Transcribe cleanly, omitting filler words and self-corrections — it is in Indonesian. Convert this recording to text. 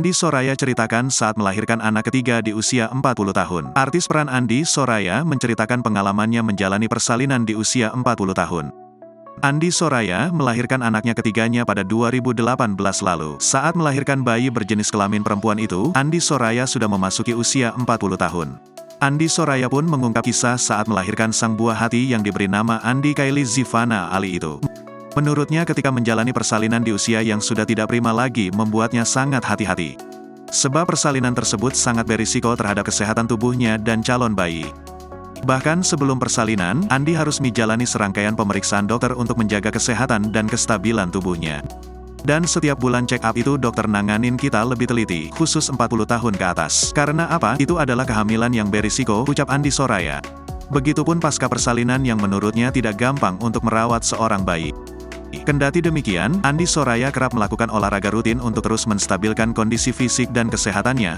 Andi Soraya ceritakan saat melahirkan anak ketiga di usia 40 tahun. Artis peran Andi Soraya menceritakan pengalamannya menjalani persalinan di usia 40 tahun. Andi Soraya melahirkan anaknya ketiganya pada 2018 lalu. Saat melahirkan bayi berjenis kelamin perempuan itu, Andi Soraya sudah memasuki usia 40 tahun. Andi Soraya pun mengungkap kisah saat melahirkan sang buah hati yang diberi nama Andi Kylie Zivana Ali itu. Menurutnya ketika menjalani persalinan di usia yang sudah tidak prima lagi membuatnya sangat hati-hati. Sebab persalinan tersebut sangat berisiko terhadap kesehatan tubuhnya dan calon bayi. Bahkan sebelum persalinan, Andi harus menjalani serangkaian pemeriksaan dokter untuk menjaga kesehatan dan kestabilan tubuhnya. Dan setiap bulan check up itu dokter nanganin kita lebih teliti, khusus 40 tahun ke atas. Karena apa? Itu adalah kehamilan yang berisiko, ucap Andi Soraya. Begitupun pasca persalinan yang menurutnya tidak gampang untuk merawat seorang bayi. Kendati demikian, Andi Soraya kerap melakukan olahraga rutin untuk terus menstabilkan kondisi fisik dan kesehatannya.